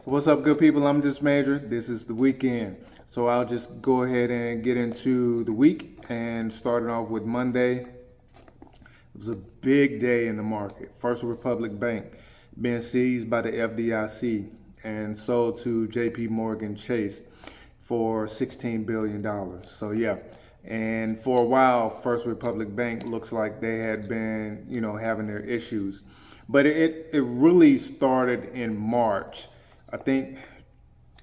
What's up, good people? I'm just Major. This is the weekend. So I'll just go ahead and get into the week and starting off with Monday. It was a big day in the market. First Republic Bank being seized by the FDIC and sold to JP Morgan Chase for $16 billion. So yeah, and for a while, First Republic Bank looks like they had been, having their issues. But it really started in March. I think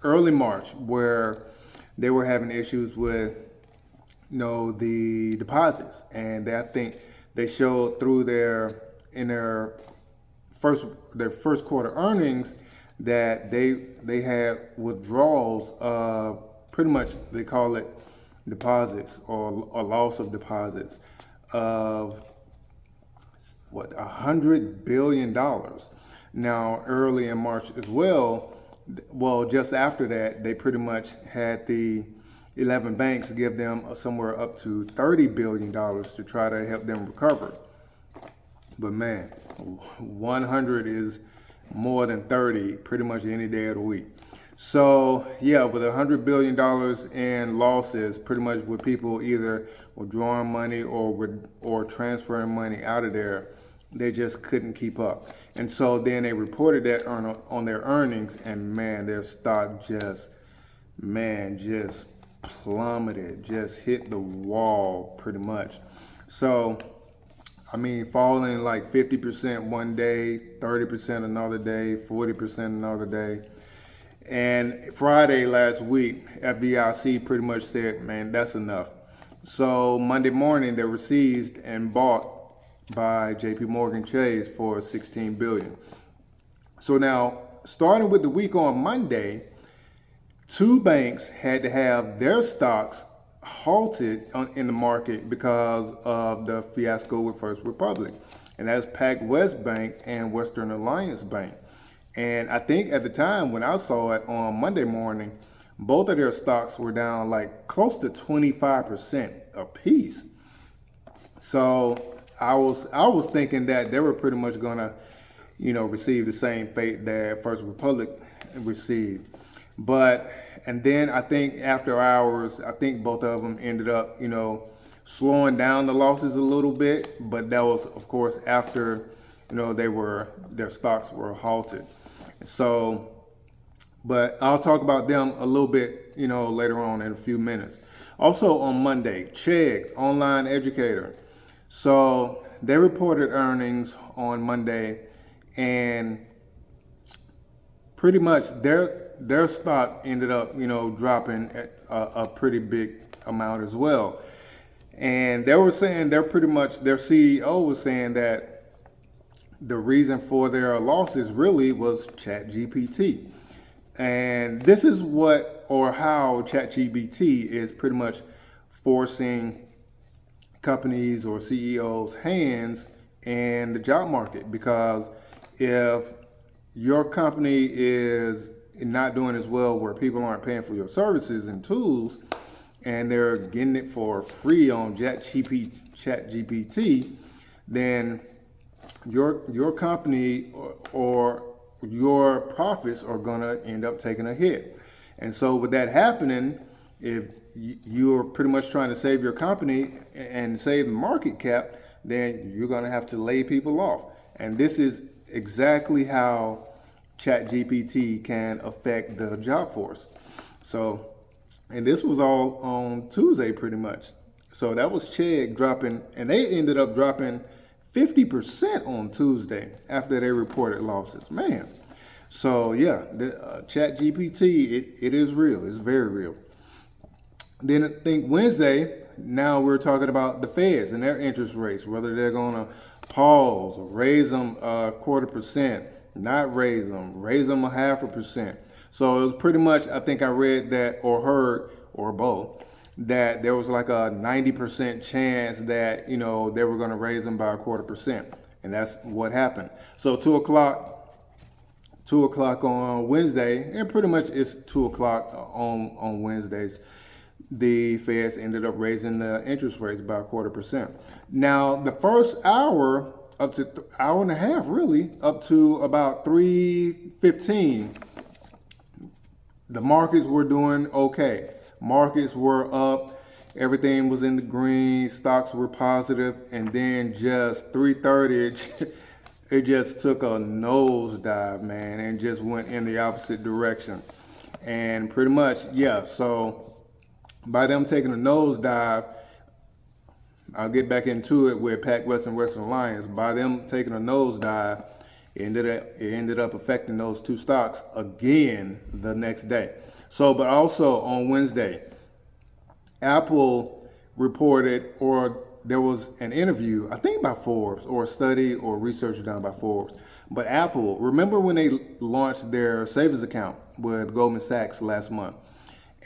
early March, where they were having issues with, the deposits, and I think they showed through their first quarter earnings that they had withdrawals of pretty much, they call it deposits or loss of deposits of $100 billion. Now early in March as well, just after that, they pretty much had the 11 banks give them somewhere up to $30 billion to try to help them recover. But man, 100 is more than 30 pretty much any day of the week. So yeah, with $100 billion in losses, pretty much with people either withdrawing money or transferring money out of there, they just couldn't keep up. And so then they reported that on their earnings, and man, their stock just plummeted, just hit the wall pretty much. So, I mean, falling like 50% one day, 30% another day, 40% another day. And Friday last week, FDIC pretty much said, man, that's enough. So Monday morning, they were seized and bought by JP Morgan Chase for $16 billion. So now, starting with the week on Monday, two banks had to have their stocks halted in the market because of the fiasco with First Republic. And that's PacWest Bank and Western Alliance Bank. And I think at the time when I saw it on Monday morning, both of their stocks were down like close to 25% a piece. So I was thinking that they were pretty much gonna, receive the same fate that First Republic received. And then I think after hours, I think both of them ended up, slowing down the losses a little bit. But that was, of course, after, their stocks were halted. So, but I'll talk about them a little bit, later on in a few minutes. Also on Monday, Chegg, online educator. So they reported earnings on Monday, and pretty much their stock ended up, dropping a pretty big amount as well. And they were saying their CEO was saying that the reason for their losses really was ChatGPT. And this is how ChatGPT is pretty much forcing companies or CEOs' hands in the job market, because if your company is not doing as well, where people aren't paying for your services and tools, and they're getting it for free on ChatGPT, then your company or your profits are gonna end up taking a hit. And so with that happening, if you're pretty much trying to save your company and save the market cap, then you're gonna have to lay people off. And this is exactly how ChatGPT can affect the job force. So, and this was all on Tuesday pretty much. So that was Chegg dropping, and they ended up dropping 50% on Tuesday after they reported losses. Man. So yeah, the ChatGPT, it is real. It's very real. Then I think Wednesday, now we're talking about the Feds and their interest rates, whether they're going to pause, raise them 0.25%, not raise them 0.5%. So it was pretty much, I think I read that or heard, or both, that there was like a 90% chance that, they were going to raise them by 0.25%. And that's what happened. So 2 o'clock on Wednesday, and pretty much it's 2 o'clock on Wednesdays, the Feds ended up raising the interest rates by 0.25%. Now, the first hour, up to hour and a half, really, up to about 3:15, the markets were doing okay. Markets were up. Everything was in the green. Stocks were positive. And then just 3:30, it just took a nosedive, man, and just went in the opposite direction. And pretty much, yeah, so by them taking a nosedive, I'll get back into it with PacWest and Western Alliance. By them taking a nosedive, it ended up affecting those two stocks again the next day. So, but also on Wednesday, Apple reported, or there was an interview, I think by Forbes, or a study or research done by Forbes. But Apple, remember when they launched their savings account with Goldman Sachs last month?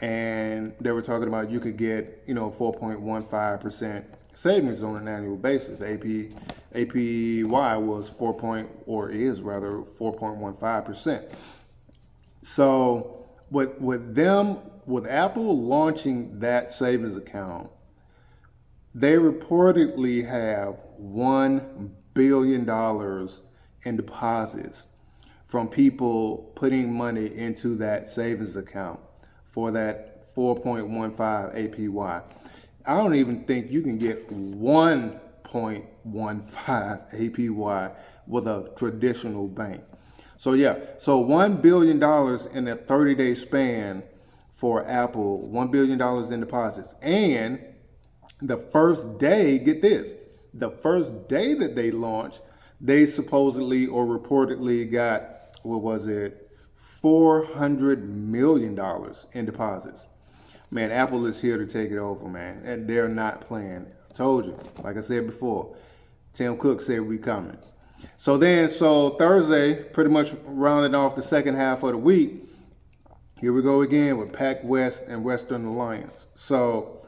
And they were talking about you could get, 4.15% savings on an annual basis. The APY was is rather 4.15%. So with Apple launching that savings account, they reportedly have $1 billion in deposits from people putting money into that savings account for that 4.15 APY. I don't even think you can get 1.15 APY with a traditional bank. So yeah, so $1 billion in a 30-day span for Apple, $1 billion in deposits. And the first day, get this, the first day that they launched, they supposedly or reportedly got, $400 million in deposits. Man, Apple is here to take it over, man. And they're not playing. I told you, like I said before, Tim Cook said we coming. So Thursday, pretty much rounding off the second half of the week, here we go again with PacWest and Western Alliance. So,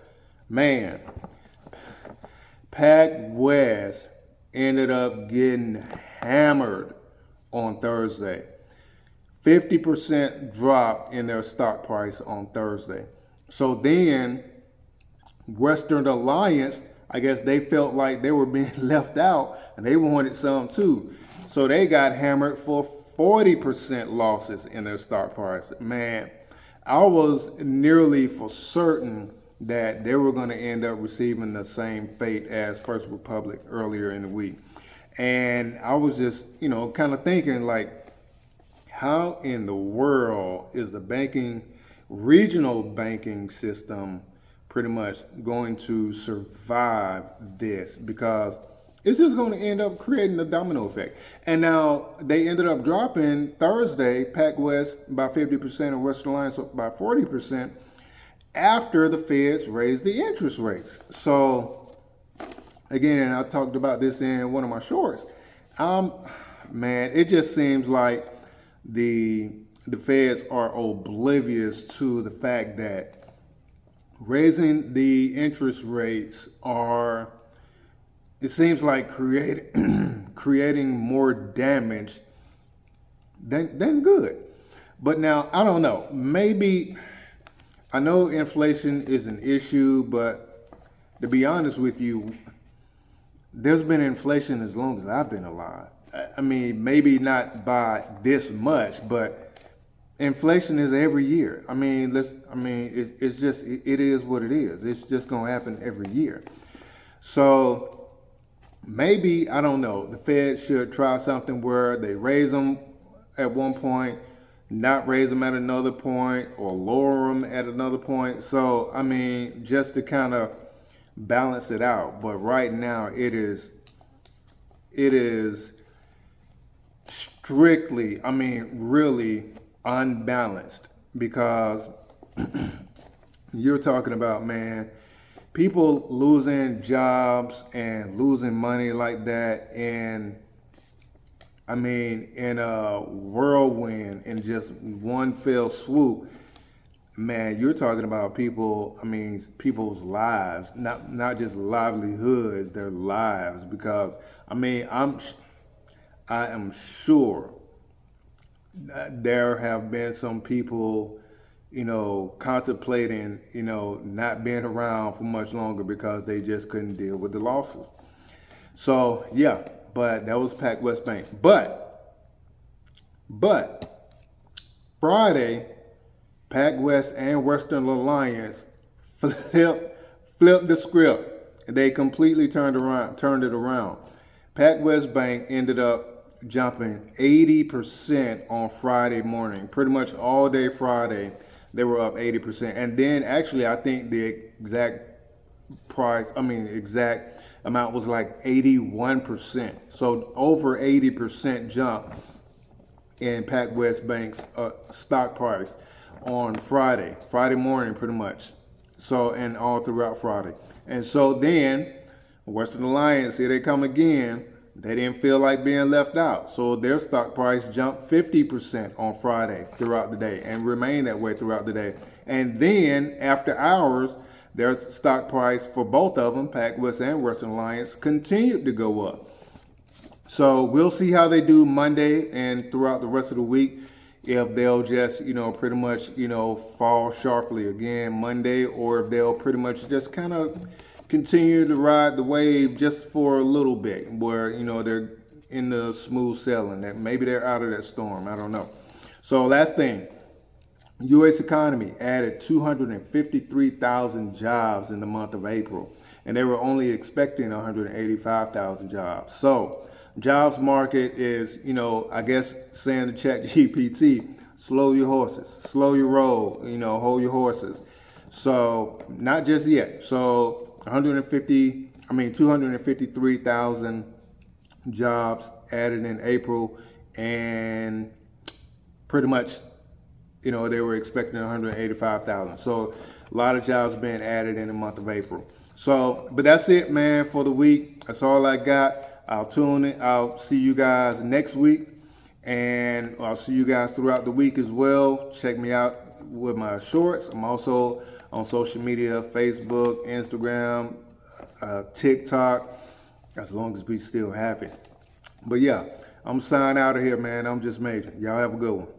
man, PacWest ended up getting hammered on Thursday. 50% drop in their stock price on Thursday. So then Western Alliance, I guess they felt like they were being left out and they wanted some too. So they got hammered for 40% losses in their stock price. Man, I was nearly for certain that they were going to end up receiving the same fate as First Republic earlier in the week. And I was just, kind of thinking like, how in the world is the regional banking system pretty much going to survive this? Because it's just going to end up creating a domino effect. And now they ended up dropping Thursday, PacWest by 50% and Western Alliance by 40% after the Feds raised the interest rates. So again, I talked about this in one of my shorts. Man, it just seems like the Feds are oblivious to the fact that raising the interest rates it seems like creating more damage than good. But now, I don't know, maybe, I know inflation is an issue, but to be honest with you, there's been inflation as long as I've been alive. I mean, maybe not by this much, but inflation is every year. It's just, it is what it is. It's just going to happen every year. So maybe, I don't know, the Fed should try something where they raise them at one point, not raise them at another point, or lower them at another point. So, just to kind of balance it out. But right now, it is strictly, really unbalanced, because you're talking about, man, people losing jobs and losing money like that, and in a whirlwind, in just one fell swoop. Man, you're talking about people, people's lives, not just livelihoods, their lives, because I am sure there have been some people, contemplating, not being around for much longer because they just couldn't deal with the losses. So yeah, but that was PacWest Bank. But Friday, PacWest and Western Alliance flipped the script. They completely turned it around. PacWest Bank ended up jumping 80% on Friday morning. Pretty much all day Friday, they were up 80%. And then actually, I think the exact amount was like 81%. So over 80% jump in PacWest Bank's stock price on Friday morning, pretty much. So, and all throughout Friday. And so then Western Alliance, here they come again. They didn't feel like being left out. So their stock price jumped 50% on Friday throughout the day and remained that way throughout the day. And then after hours, their stock price for both of them, PacWest and Western Alliance, continued to go up. So we'll see how they do Monday and throughout the rest of the week. If they'll just, pretty much, fall sharply again Monday, or if they'll pretty much just kind of continue to ride the wave just for a little bit, where, they're in the smooth sailing, that maybe they're out of that storm. I don't know. So last thing, U.S. economy added 253,000 jobs in the month of April, and they were only expecting 185,000 jobs. So jobs market is, I guess saying to ChatGPT, slow your horses, slow your roll, hold your horses. So not just yet. So 253,000 jobs added in April, and pretty much, they were expecting 185,000. So a lot of jobs being added in the month of April. So, but that's it, man, for the week. That's all I got. I'll tune in. I'll see you guys next week, and I'll see you guys throughout the week as well. Check me out with my shorts. I'm also on social media, Facebook, Instagram, TikTok, as long as we still have it. But yeah, I'm signing out of here, man. I'm just Major. Y'all have a good one.